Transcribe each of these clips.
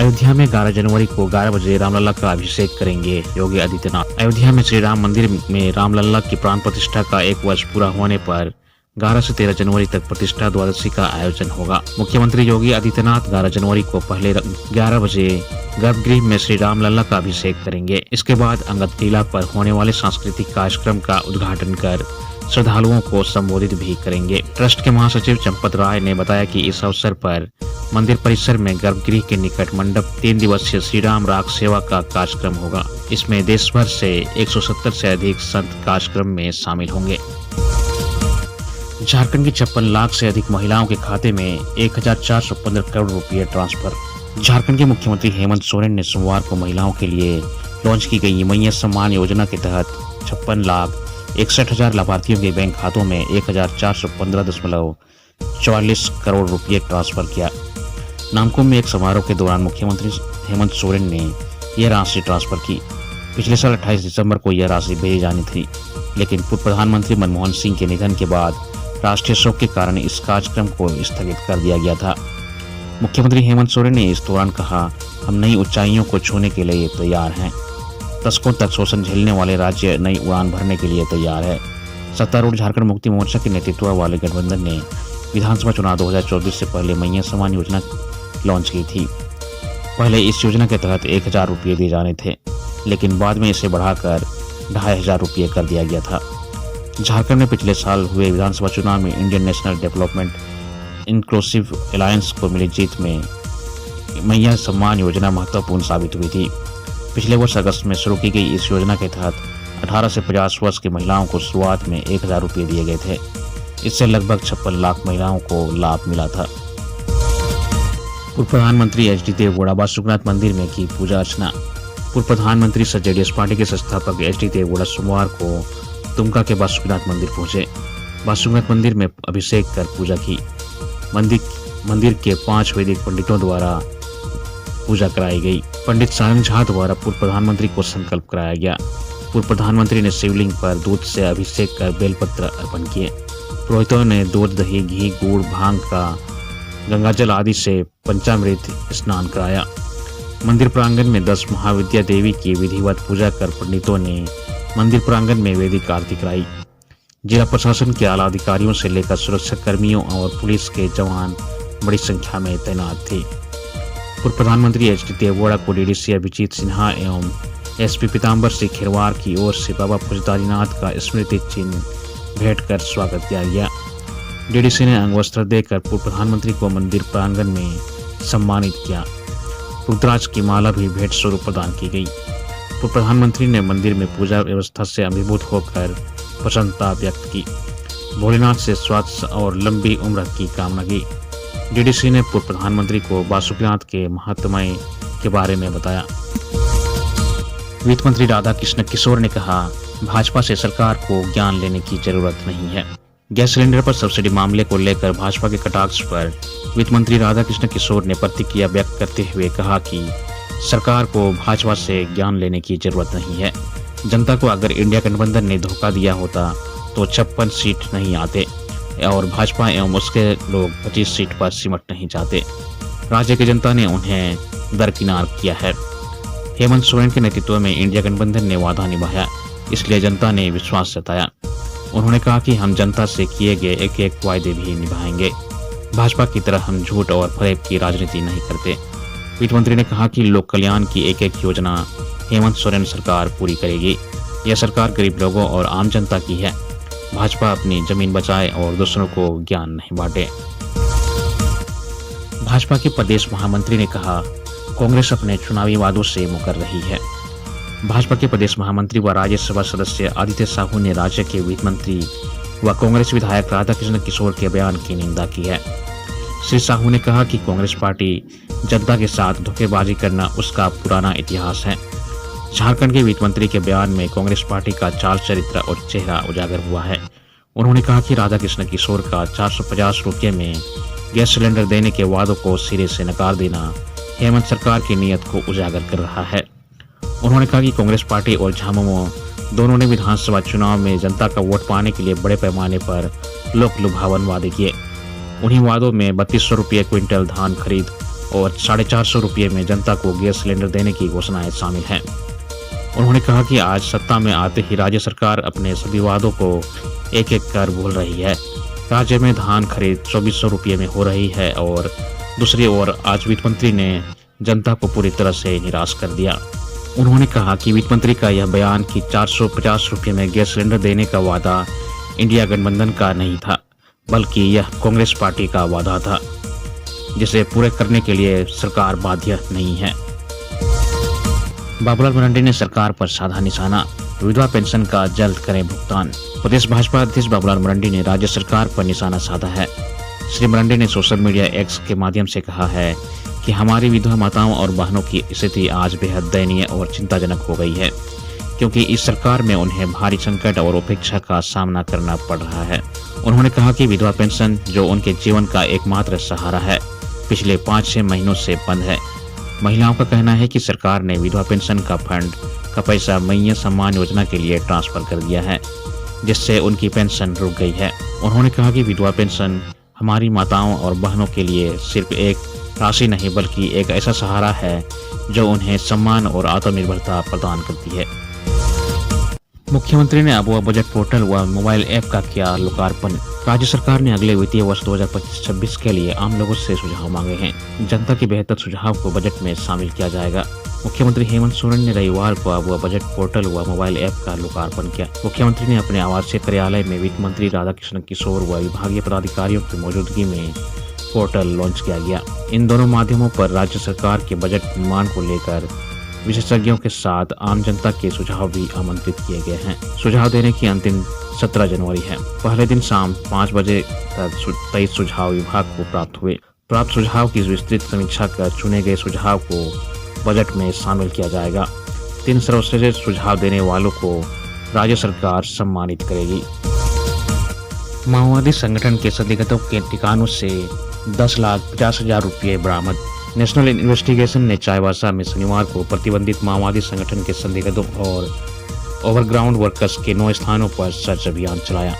अयोध्या में 11 जनवरी को 11 बजे रामलला का अभिषेक करेंगे योगी आदित्यनाथ। अयोध्या में श्री राम मंदिर में रामलला की प्राण प्रतिष्ठा का 1 वर्ष पूरा होने पर 11 से 13 जनवरी तक प्रतिष्ठा द्वादशी का आयोजन होगा। मुख्यमंत्री योगी आदित्यनाथ 11 जनवरी को पहले 11 बजे गर्भगृह में श्री रामलला का अभिषेक करेंगे। इसके बाद अंगद टीला पर होने वाले सांस्कृतिक कार्यक्रम का उद्घाटन कर श्रद्धालुओं को संबोधित भी करेंगे। ट्रस्ट के महासचिव चंपत राय ने बताया कि इस अवसर पर मंदिर परिसर में गर्भगृह के निकट मंडप 3 दिवसीय श्री राम राग सेवा का कार्यक्रम होगा। इसमें देश भर से 170 से अधिक संत कार्यक्रम में शामिल होंगे। झारखंड की 56 लाख से अधिक महिलाओं के खाते में 1415 करोड़ रुपए ट्रांसफर। झारखंड के मुख्यमंत्री हेमंत सोरेन ने सोमवार को महिलाओं के लिए लॉन्च की गई मैया सम्मान योजना के तहत 56,61,000 लाभार्थियों के बैंक खातों में 1415.44 करोड़ रुपए ट्रांसफर किया। नामकुम में एक समारोह के दौरान मुख्यमंत्री हेमंत सोरेन ने यह राशि ट्रांसफर की। पिछले साल 28 दिसंबर को यह राशि भेजी जानी थी, लेकिन पूर्व प्रधानमंत्री मनमोहन सिंह के निधन के बाद राष्ट्रीय शोक के कारण इस कार्यक्रम को स्थगित कर दिया गया था। मुख्यमंत्री हेमंत सोरेन ने इस दौरान कहा, हम नई ऊंचाइयों को छूने के लिए तैयार हैं। दशकों तक शोषण झेलने वाले राज्य नई उड़ान भरने के लिए तैयार है। सत्तारूढ़ झारखंड मुक्ति मोर्चा के नेतृत्व वाले गठबंधन ने विधानसभा चुनाव 2024 से पहले मैया सम्मान योजना लॉन्च की थी। पहले इस योजना के तहत 1,000 रुपये दिए जाने थे, लेकिन बाद में इसे बढ़ाकर 2,500 रुपये कर दिया गया था। झारखंड में पिछले साल हुए विधानसभा चुनाव में Indian national development inclusive alliance को मिली जीत में मैया सम्मान योजना महत्वपूर्ण साबित हुई थी। पिछले वर्ष अगस्त में शुरू की गई इस योजना के तहत 18 से 50 वर्ष की महिलाओं को शुरुआत में 1,000 रुपये दिए गए थे। इससे लगभग 56 लाख महिलाओं को लाभ मिला था। पूर्व प्रधानमंत्री एच.डी. देवगौड़ा बासुकीनाथ मंदिर में की पूजा अर्चना। पूर्व प्रधानमंत्री सह जेडीएस पार्टी के संस्थापक एच.डी. देवगौड़ा सोमवार को दुमका के बासुकीनाथ मंदिर पहुंचे। बासुकीनाथ मंदिर में अभिषेक कर पूजा की। मंदिर के 5 वैदिक पंडितों द्वारा पूजा कराई गई। पंडित सारंग झा द्वारा पूर्व प्रधानमंत्री को संकल्प कराया गया। पूर्व प्रधानमंत्री ने शिवलिंग पर दूध से अभिषेक कर बेलपत्र अर्पण किए। पुरोहितों ने दूध, दही, घी, गुड़, भांग का गंगाजल आदि से पंचामृत स्नान कराया। मंदिर प्रांगण में 10 महाविद्या देवी की विधिवत पूजा कर पंडितों ने मंदिर प्रांगण में वैदिक आरती कराई। जिला प्रशासन के आला अधिकारियों से लेकर सुरक्षा कर्मियों और पुलिस के जवान बड़ी संख्या में तैनात थे। पूर्व प्रधानमंत्री एच.डी. देवगौड़ा को डीडीसी अभिजीत सिन्हा एवं एसपी पीताम्बर सिंह खिरवार की ओर से बाबा फौजदारीनाथ का स्मृति चिन्ह भेंट कर स्वागत किया गया। डीडीसी ने अंगवस्त्र देकर पूर्व प्रधानमंत्री को मंदिर प्रांगण में सम्मानित किया। रुद्राक्ष की माला भी भेंट स्वरूप प्रदान की गई। पूर्व प्रधानमंत्री ने मंदिर में पूजा व्यवस्था से अभिभूत होकर प्रसन्नता व्यक्त की। भोलेनाथ से स्वास्थ्य और लंबी उम्र की कामना की। डीडीसी ने पूर्व प्रधानमंत्री को बासुकीनाथ के महात्म्य के बारे में बताया। वित्त मंत्री राधाकृष्ण किशोर ने कहा, भाजपा से सरकार को ज्ञान लेने की जरूरत नहीं है। गैस सिलेंडर पर सब्सिडी मामले को लेकर भाजपा के कटाक्ष पर वित्त मंत्री राधाकृष्ण किशोर ने प्रतिक्रिया व्यक्त करते हुए कहा कि सरकार को भाजपा से ज्ञान लेने की जरूरत नहीं है। जनता को अगर इंडिया गठबंधन ने धोखा दिया होता तो 56 सीट नहीं आते और भाजपा एवं उसके लोग 25 सीट पर सिमट नहीं चाहते। राज्य की जनता ने उन्हें दरकिनार किया है। हेमंत सोरेन के नेतृत्व में इंडिया गठबंधन ने वादा निभाया, इसलिए जनता ने विश्वास जताया। उन्होंने कहा कि हम जनता से किए गए एक एक वायदे भी निभाएंगे। भाजपा की तरह हम झूठ और फरेब की राजनीति नहीं करते। वित्त मंत्री ने कहा कि लोक कल्याण की एक एक योजना हेमंत सोरेन सरकार पूरी करेगी। यह सरकार गरीब लोगों और आम जनता की है। भाजपा अपनी जमीन बचाए और दूसरों को ज्ञान नहीं बांटे। भाजपा के प्रदेश महामंत्री ने कहा, कांग्रेस अपने चुनावी वादों से मुकर रही है। भाजपा के प्रदेश महामंत्री व राज्यसभा सदस्य आदित्य साहू ने राज्य के वित्त मंत्री व कांग्रेस विधायक राधाकृष्ण किशोर के बयान की निंदा की है। श्री साहू ने कहा कि कांग्रेस पार्टी जनता के साथ धोखेबाजी करना उसका पुराना इतिहास है। झारखंड के वित्त मंत्री के बयान में कांग्रेस पार्टी का चाल चरित्र और चेहरा उजागर हुआ है। उन्होंने कहा कि राधाकृष्ण किशोर का 450 रुपये में गैस सिलेंडर देने के वादों को सिरे से नकार देना हेमंत सरकार की नीयत को उजागर कर रहा है। उन्होंने कहा कि कांग्रेस पार्टी और झामुमो दोनों ने विधानसभा चुनाव में जनता का वोट पाने के लिए बड़े पैमाने पर लोक लुभावन वादे किए। उन्हीं वादों में 3200 रुपये क्विंटल धान खरीद और 450 रुपये में जनता को गैस सिलेंडर देने की घोषणाएं शामिल हैं। उन्होंने कहा कि आज सत्ता में आते ही राज्य सरकार अपने सभी वादों को एक एक कर भूल रही है। राज्य में धान खरीद 2400 रुपये में हो रही है और दूसरी ओर आज वित्त मंत्री ने जनता को पूरी तरह से निराश कर दिया। उन्होंने कहा कि वित्त मंत्री का यह बयान कि 450 रुपये में गैस सिलेंडर देने का वादा इंडिया गठबंधन का नहीं था, बल्कि यह कांग्रेस पार्टी का वादा था, जिसे पूरे करने के लिए सरकार बाध्य नहीं है। बाबूलाल मरांडी ने सरकार पर साधा निशाना, विधवा पेंशन का जल्द करें भुगतान। प्रदेश भाजपा अध्यक्ष बाबूलाल मरांडी ने राज्य सरकार पर निशाना साधा है। श्री मरांडी ने सोशल मीडिया एक्स के माध्यम से कहा है कि हमारी विधवा माताओं और बहनों की स्थिति आज बेहद दयनीय और चिंताजनक हो गई है, क्योंकि इस सरकार में उन्हें भारी संकट और उपेक्षा का सामना करना पड़ रहा है। उन्होंने कहा कि विधवा पेंशन, जो उनके जीवन का एकमात्र सहारा है, पिछले 5-6 महीनों से बंद है। महिलाओं का कहना है कि सरकार ने विधवा पेंशन का फंड का पैसा मैया सम्मान योजना के लिए ट्रांसफर कर दिया है, जिससे उनकी पेंशन रुक गई है। उन्होंने कहा कि विधवा पेंशन हमारी माताओं और बहनों के लिए सिर्फ एक राशि नहीं, बल्कि एक ऐसा सहारा है जो उन्हें सम्मान और आत्मनिर्भरता प्रदान करती है। मुख्यमंत्री ने अबुआ बजट पोर्टल व मोबाइल ऐप का किया लोकार्पण। राज्य सरकार ने अगले वित्तीय वर्ष 2025-26 के लिए आम लोगों से सुझाव मांगे हैं। जनता के बेहतर सुझाव को बजट में शामिल किया जाएगा। मुख्यमंत्री हेमंत सोरेन ने रविवार को अबुआ बजट पोर्टल व मोबाइल ऐप का लोकार्पण किया। मुख्यमंत्री ने अपने आवासीय कार्यालय में वित्त मंत्री राधाकृष्ण किशोर व विभागीय पदाधिकारियों की मौजूदगी में पोर्टल लॉन्च किया गया। इन दोनों माध्यमों पर राज्य सरकार के बजट निर्माण को लेकर विशेषज्ञों के साथ आम जनता के सुझाव भी आमंत्रित किए गए हैं। सुझाव देने की अंतिम 17 जनवरी है। पहले दिन शाम 5 बजे तक 23 सुझाव विभाग को प्राप्त हुए। प्राप्त सुझाव की विस्तृत समीक्षा कर चुने गए सुझाव को बजट में शामिल किया जाएगा। 3 सर्वश्रेष्ठ सुझाव देने वालों को राज्य सरकार सम्मानित करेगी। माओवादी संगठन के संदिग्धों के ठिकानों से 10,50,000 रुपये बरामद। नेशनल इन्वेस्टिगेशन ने चाईबासा में शनिवार को प्रतिबंधित माओवादी संगठन के संदिग्धों और ओवरग्राउंड वर्कर्स के 9 स्थानों पर सर्च अभियान चलाया।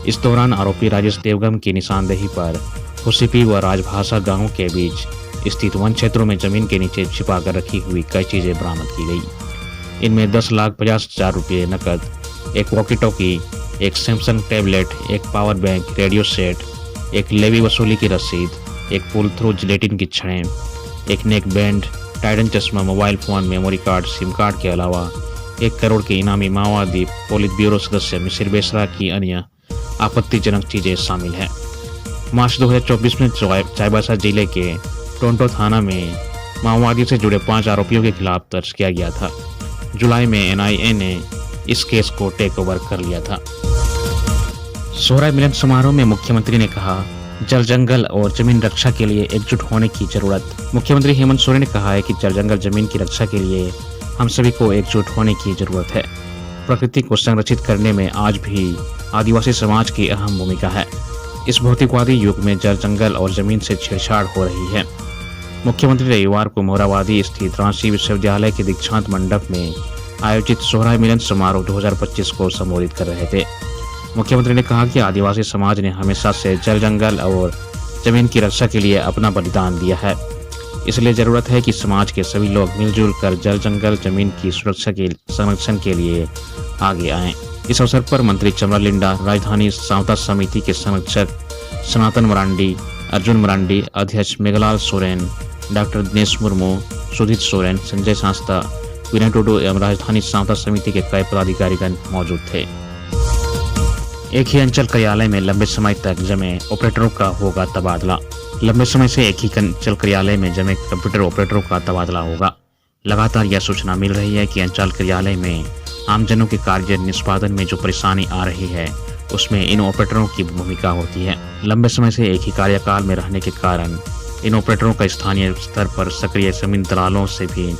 इस दौरान आरोपी राजेश देवगम की निशानदेही पर हुसिपी व राजभाषा गांवों के बीच स्थित वन क्षेत्रों में जमीन के नीचे छिपा कर रखी हुई कई चीजें बरामद की गई। इनमें 10,50,000 रुपये नकद, एक वॉकी टॉकी, एक सैमसंग टैबलेट, एक पावर बैंक, रेडियो सेट, एक लेवी वसूली की रसीद, एक पुल थ्रू जिलेटिन की छड़ें, एक नेक बैंड, टाइटन चश्मा, mobile phone, memory card, SIM card के अलावा 1 करोड़ के इनामी माओवादी पोलित ब्यूरो सदस्य मिसिर बेसरा की अन्य आपत्तिजनक चीजें शामिल हैं। मार्च 2024 में चाईबासा जिले के टोंटो थाना में माओवादी से जुड़े 5 आरोपियों के खिलाफ दर्ज किया गया था। जुलाई में एनआईए ने इस केस को टेक ओवर कर लिया था। सोहराय मिलन समारोह में मुख्यमंत्री ने कहा, जल जंगल और जमीन रक्षा के लिए एकजुट होने की जरूरत। मुख्यमंत्री हेमंत सोरेन ने कहा है कि जल जंगल जमीन की रक्षा के लिए हम सभी को एकजुट होने की जरूरत है। प्रकृति को संरक्षित करने में आज भी आदिवासी समाज की अहम भूमिका है। इस भौतिकवादी युग में जल जंगल और जमीन से छेड़छाड़ हो रही है। मुख्यमंत्री रविवार को मोराबादी स्थित रांची विश्वविद्यालय के दीक्षांत मंडप में आयोजित सोहराय मिलन समारोह 2025 को संबोधित कर रहे थे। मुख्यमंत्री ने कहा कि आदिवासी समाज ने हमेशा से जल जंगल और जमीन की रक्षा के लिए अपना बलिदान दिया है, इसलिए जरूरत है कि समाज के सभी लोग मिलजुल कर जल जंगल जमीन की सुरक्षा के संरक्षण के लिए आगे आएं। इस अवसर पर मंत्री चमरा लिंडा, राजधानी सावता समिति के संरक्षक सनातन मरांडी, अर्जुन मरांडी, अध्यक्ष मेघलाल सोरेन, डॉक्टर दिनेश मुर्मू, सुधीर सोरेन, संजय शास्ता, विनय टुडू एवं राजधानी सावता समिति के कई पदाधिकारीगण मौजूद थे। एक ही अंचल कार्यालय में लंबे समय तक जमे ऑपरेटरों का होगा तबादला। लंबे समय से एक ही अंचल कार्यालय में जमे कंप्यूटर ऑपरेटरों का तबादला होगा। लगातार यह सूचना मिल रही है कि अंचल कार्यालय में आमजनों के कार्य निष्पादन में जो परेशानी आ रही है, उसमें इन ऑपरेटरों की भूमिका होती है। लंबे समय से एक ही कार्यकाल में रहने के कारण इन ऑपरेटरों का स्थानीय स्तर पर सक्रिय जमीन दलालों से भी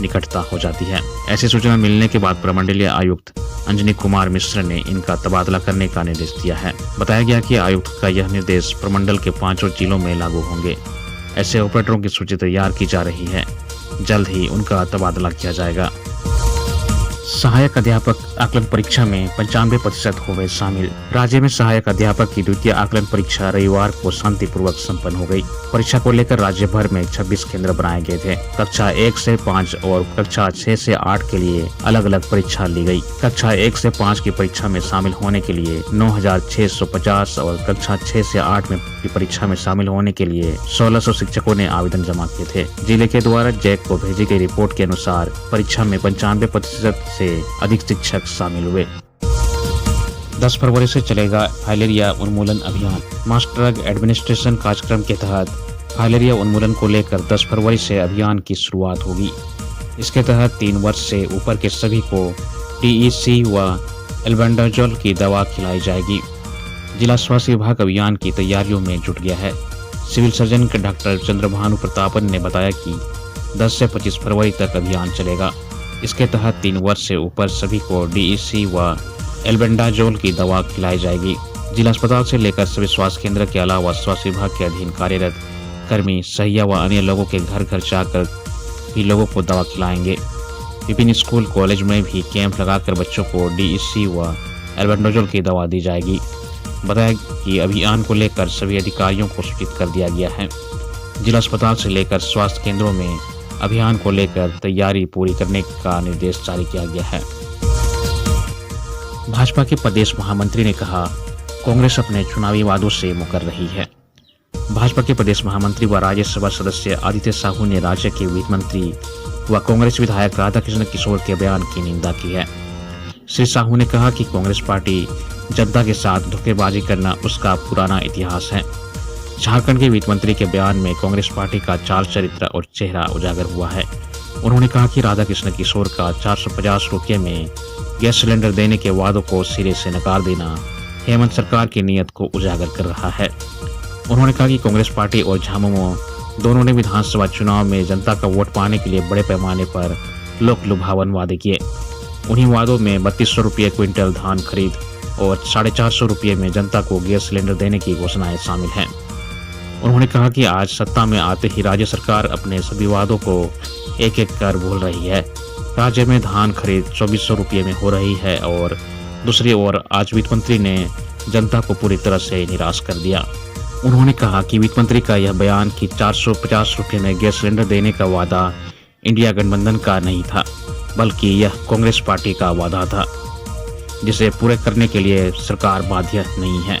निकटता हो जाती है। ऐसी सूचना मिलने के बाद प्रमंडलीय आयुक्त अंजनी कुमार मिश्र ने इनका तबादला करने का निर्देश दिया है। बताया गया कि आयुक्त का यह निर्देश प्रमंडल के 5 जिलों में लागू होंगे। ऐसे ऑपरेटरों की सूची तैयार की जा रही है। जल्द ही उनका तबादला किया जाएगा। सहायक अध्यापक आकलन परीक्षा में 95% हो गए शामिल। राज्य में सहायक अध्यापक की द्वितीय आकलन परीक्षा रविवार को शांतिपूर्वक संपन्न हो गई। परीक्षा को लेकर राज्य भर में 26 केंद्र बनाए गए थे। कक्षा 1 से 5 और कक्षा 6 से 8 के लिए अलग अलग परीक्षा ली गई। कक्षा 1 से 5 की परीक्षा में शामिल होने के लिए 9,650 और कक्षा 6 से 8 में की परीक्षा में शामिल होने के लिए 1,600 शिक्षकों ने आवेदन जमा किए थे। जिले के द्वारा जैक को भेजी गई रिपोर्ट के अनुसार परीक्षा में 95% से अधिक शिक्षक शामिल हुए। 10 फरवरी से चलेगा फाइलेरिया उन्मूलन अभियान। मास ड्रग एडमिनिस्ट्रेशन कार्यक्रम के तहत फाइलेरिया उन्मूलन को लेकर 10 फरवरी से अभियान की शुरुआत होगी। इसके तहत 3 वर्ष से ऊपर के सभी को DEC व एल्बेंडाजोल की दवा खिलाई जाएगी। जिला स्वास्थ्य विभाग अभियान की तैयारियों में जुट गया है। सिविल सर्जन के डॉक्टर चंद्रभानु प्रतापन ने बताया कि 10 से 25 फरवरी तक अभियान चलेगा। इसके तहत 3 वर्ष से ऊपर सभी को DEC व एल्बेंडाजोल की दवा खिलाई जाएगी। जिला अस्पताल से लेकर सभी स्वास्थ्य केंद्र के अलावा स्वास्थ्य विभाग के अधीन कार्यरत कर्मी, सहिया व अन्य लोगों के घर घर जाकर भी लोगों को दवा खिलाएंगे। विभिन्न स्कूल कॉलेज में भी कैंप लगाकर बच्चों को DEC व एल्बेंडाजोल की दवा दी जाएगी। बताया कि अभियान को लेकर सभी अधिकारियों को सूचित कर दिया गया है। जिला अस्पताल से लेकर स्वास्थ्य केंद्रों में अभियान को लेकर तैयारी पूरी करने का निर्देश जारी किया गया है। भाजपा के प्रदेश महामंत्री ने कहा, कांग्रेस अपने चुनावी वादों से मुकर रही है। भाजपा के प्रदेश महामंत्री व राज्यसभा सदस्य आदित्य साहू ने राज्य के वित्त मंत्री व कांग्रेस विधायक राधाकृष्ण किशोर के बयान की निंदा की है। श्री साहू ने कहा कि कांग्रेस पार्टी जनता के साथ धोखेबाजी करना उसका पुराना इतिहास है। झारखंड के वित्त मंत्री के बयान में कांग्रेस पार्टी का चाल चरित्र और चेहरा उजागर हुआ है। उन्होंने कहा कि राधाकृष्ण किशोर का 450 रुपये में गैस सिलेंडर देने के वादों को सिरे से नकार देना हेमंत सरकार की नीयत को उजागर कर रहा है। उन्होंने कहा कि कांग्रेस पार्टी और झामुमो दोनों ने विधानसभा चुनाव में जनता का वोट पाने के लिए बड़े पैमाने पर लोक लुभावन वादे किए। उन्हीं वादों में 3200 रुपये क्विंटल धान खरीद और 450 रुपये में जनता को गैस सिलेंडर देने की घोषणाएं शामिल हैं। उन्होंने कहा कि आज सत्ता में आते ही राज्य सरकार अपने सभी वादों को एक एक कर भूल रही है। राज्य में धान खरीद 2400 रुपये में हो रही है और दूसरी ओर आज वित्त मंत्री ने जनता को पूरी तरह से निराश कर दिया। उन्होंने कहा कि वित्त मंत्री का यह बयान कि 450 रुपये में गैस सिलेंडर देने का वादा इंडिया गठबंधन का नहीं था, बल्कि यह कांग्रेस पार्टी का वादा था, जिसे पूरे करने के लिए सरकार बाध्य नहीं है।